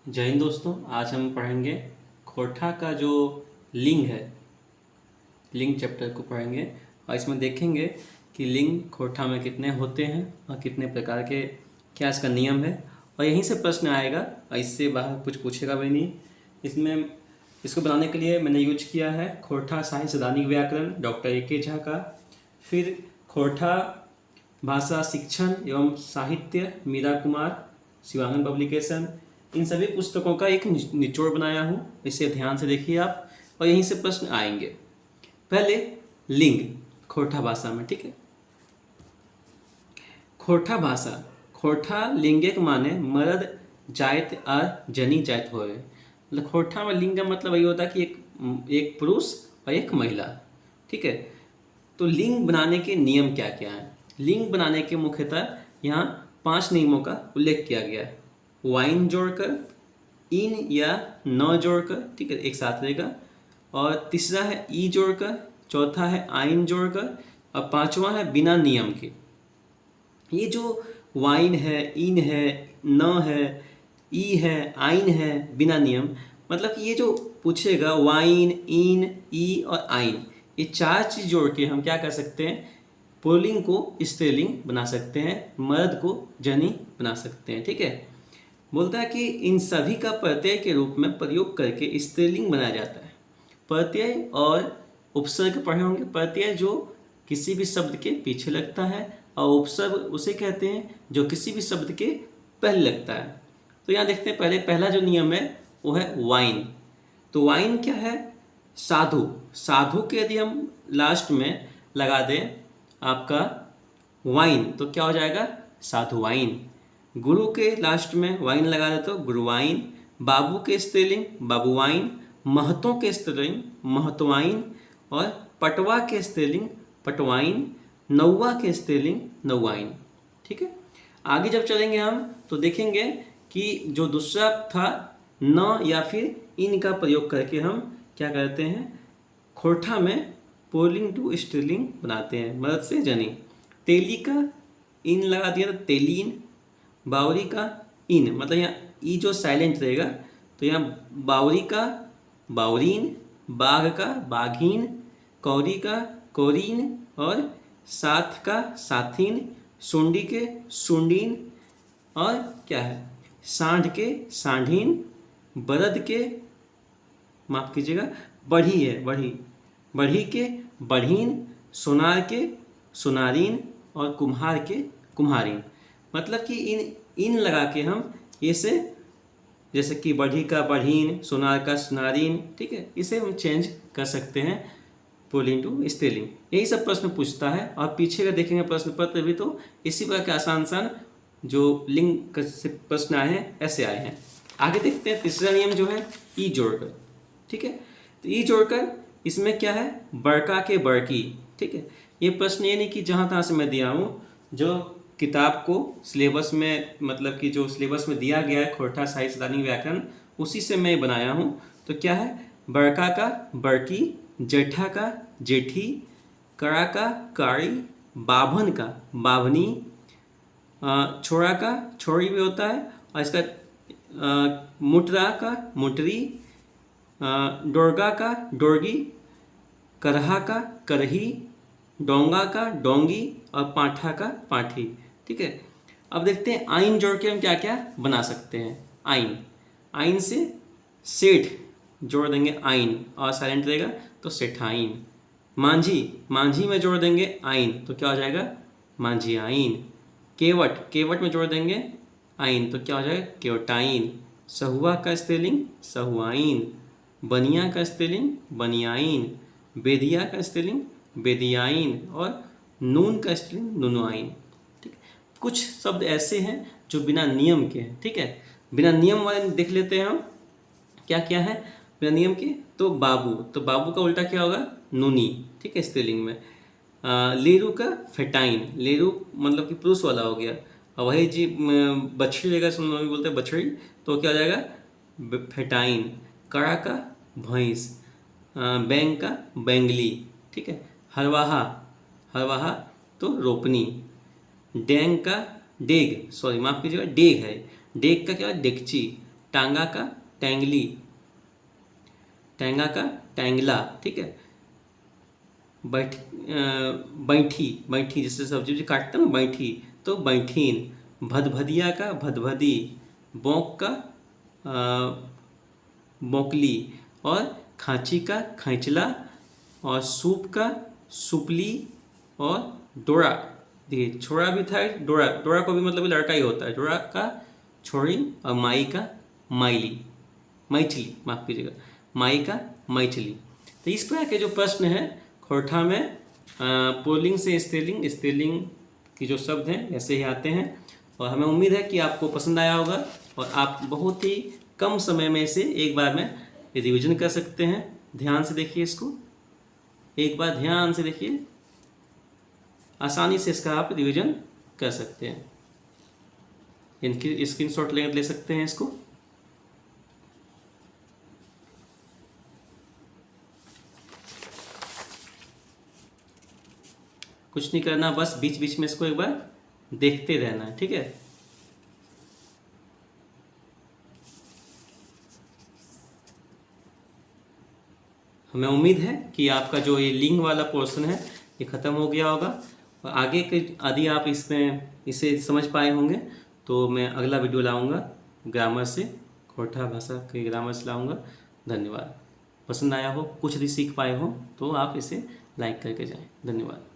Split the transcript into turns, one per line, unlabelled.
जय हिंद दोस्तों। आज हम पढ़ेंगे खोरठा का जो लिंग है, लिंग चैप्टर को पढ़ेंगे और इसमें देखेंगे कि लिंग खोरठा में कितने होते हैं और कितने प्रकार के, क्या इसका नियम है। और यहीं से प्रश्न आएगा और इससे बाहर कुछ पूछेगा भी नहीं। इसमें इसको बनाने के लिए मैंने यूज किया है खोरठा साहित्य सैद्धांतिक व्याकरण डॉक्टर ए.के. झा का, फिर खोरठा भाषा शिक्षण एवं साहित्य मीरा कुमार शिवानंद पब्लिकेशन, इन सभी पुस्तकों का एक निचोड़ बनाया हूँ। इसे ध्यान से देखिए आप और यहीं से प्रश्न आएंगे। पहले लिंग खोरठा भाषा में, ठीक है। खोरठा भाषा, खोरठा लिंगे के माने मर्द जायत और जनी जायत होए। मतलब खोरठा में लिंग का मतलब यही होता है कि एक पुरुष और एक महिला, ठीक है। तो लिंग बनाने के नियम क्या क्या हैं? लिंग बनाने के मुख्यतः यहाँ 5 नियमों का उल्लेख किया गया है। वाइन जोड़कर, इन या न जोड़कर, ठीक है, एक साथ रहेगा। और तीसरा है ई जोड़कर, चौथा है आइन जोड़कर और पांचवा है बिना नियम के। ये जो वाइन है, इन है, न है, ई है, आइन है, बिना नियम, मतलब कि ये जो पूछेगा वाइन, इन, ई और आइन, ये 4 चीज जोड़ के हम क्या कर सकते हैं? पुल्लिंग को स्त्रीलिंग बना सकते हैं, मर्द को जनी बना सकते हैं, ठीक है। बोलता है कि इन सभी का प्रत्यय के रूप में प्रयोग करके स्त्रीलिंग बनाया जाता है। प्रत्यय और उपसर्ग पढ़े होंगे। प्रत्यय जो किसी भी शब्द के पीछे लगता है और उपसर्ग उसे कहते हैं जो किसी भी शब्द के पहले लगता है। तो यहाँ देखते हैं, पहला जो नियम है वो है वाइन। तो वाइन क्या है? साधु। साधु के यदि हम लास्ट में लगा दें आपका वाइन तो क्या हो जाएगा? साधु वाइन। गुरु के लास्ट में वाइन लगा दे तो गुरुवाइन। बाबू के स्त्रीलिंग बाबुवाइन। महतों के स्त्रीलिंग महतवाइन। और पटवा के स्त्रीलिंग पटवाइन। नौवा के स्त्रीलिंग नौवाइन, ठीक है। आगे जब चलेंगे हम तो देखेंगे कि जो दूसरा था न या फिर इन का प्रयोग करके हम क्या करते हैं? खोरठा में पुल्लिंग टू स्त्रीलिंग बनाते हैं, मर्द से जनी। तेली का इन लगा दिया तो तेलीन। बावरी का इन, मतलब यहाँ ई जो साइलेंट रहेगा तो यहाँ बावरी का बावरीन। बाघ का बाघीन। कौरी का कौरीन। और साथ का साथीन। सुंडी के सुंडीन। और क्या है? सांड के सांडीन। बरद के, माफ कीजिएगा, बढ़ी है बढ़ी, बढ़ी के बढ़ीन। सोनार के सोनारीन। और कुम्हार के कुम्हारीन। मतलब कि इन लगा के हम इसे, जैसे कि बढ़ी का बढ़ीन, सोनार का सोनारीन, ठीक है, इसे हम चेंज कर सकते हैं पुल्लिंग टू स्त्रीलिंग। यही सब प्रश्न पूछता है और पीछे का देखेंगे प्रश्न पत्र भी तो इसी प्रकार के आसान आसान जो लिंग से प्रश्न आए हैं ऐसे आए हैं। आगे देखते हैं तीसरा नियम जो है ई जोड़कर, ठीक है। तो ई जोड़कर इसमें क्या है? बड़का के बड़की, ठीक है। ये प्रश्न ये नहीं कि जहाँ तहाँ से मैं दिया हूँ, जो किताब को सिलेबस में, मतलब कि जो सिलेबस में दिया गया है खोरठा साहित्य सैद्धांतिक व्याकरण, उसी से मैं बनाया हूँ। तो क्या है? बड़का का बड़की, जेठा का जेठी, कड़ा का काड़ी, बाभन का बाभनी, छोड़ा का छोड़ी भी होता है और इसका मुटरा का मुटरी, डोरगा का डोरगी, करहा का करही, डोंगा का डोंगी और पाठा का पाठी, ठीक है। अब देखते हैं आइन जोड़ के हम क्या क्या बना सकते हैं। आइन, आइन से सेठ जोड़ देंगे आइन और साइलेंट रहेगा तो सेठाइन। मांझी, मांझी में जोड़ देंगे आइन तो क्या हो जाएगा? मांझी आइन। केवट, केवट में जोड़ देंगे आइन तो क्या हो जाएगा? केवटाइन। सहुआ का स्त्रीलिंग सहुआइन। बनिया का स्त्रीलिंग बनियाइन। बेदिया का स्त्रीलिंग बेदियाइन। और नून का स्त्रीलिंग नुनुआइन, ठीक है। कुछ शब्द ऐसे हैं जो बिना नियम के हैं, ठीक है। बिना नियम वाले देख लेते हैं हम क्या क्या है बिना नियम के। तो बाबू, तो बाबू का उल्टा क्या होगा? नूनी, ठीक है, स्त्रीलिंग में। लेरू का फेटाइन, लेरू मतलब कि पुरुष वाला हो गया। और वही जी बछड़ी रहेगा, सुन बोलते हैं बछड़ी, तो क्या हो जाएगा? फेटाइन। कड़ा का भैंस। बैंग का बैंगली, ठीक है। हरवाहा, हरवाहा तो रोपनी। डेंग का डेग, सॉरी माफ कीजिएगा, डेग है। डेग का क्या है? डेगची। टांगा का टैंगली, टैंगा का टैंगला, ठीक है। बैठी, बैठी जैसे सब्जी उब्जी काटते हैं ना, बैठी तो बैठीन। भदभदिया का भदभदी, बौक का बोकली, और खांची का खैंचला, और सूप का सुपली, और डोरा, देखिए छोरा भी था, डोरा, डोरा को भी मतलब लड़का ही होता है, डोरा का छोरी, और माई का माइली, मैथिली, माफ कीजिएगा, माई का मैथिली। तो इस प्रकार के जो प्रश्न है खोरठा में पुल्लिंग से स्त्रीलिंग, स्त्रीलिंग की जो शब्द हैं ऐसे ही आते हैं। और हमें उम्मीद है कि आपको पसंद आया होगा और आप बहुत ही कम समय में इसे एक बार में रिविजन कर सकते हैं। ध्यान से देखिए इसको, एक बार ध्यान से देखिए, आसानी से इसका आप रिविजन कर सकते हैं। इनकी स्क्रीनशॉट ले सकते हैं इसको। कुछ नहीं करना, बस बीच बीच में इसको एक बार देखते रहना है, ठीक है। हमें उम्मीद है कि आपका जो ये लिंग वाला पोर्शन है ये ख़त्म हो गया होगा, और आगे के यदि आप इसमें इसे समझ पाए होंगे तो मैं अगला वीडियो लाऊंगा ग्रामर से, खोरठा भाषा के ग्रामर से लाऊंगा। धन्यवाद। पसंद आया हो, कुछ भी सीख पाए हो तो आप इसे लाइक करके जाएं। धन्यवाद।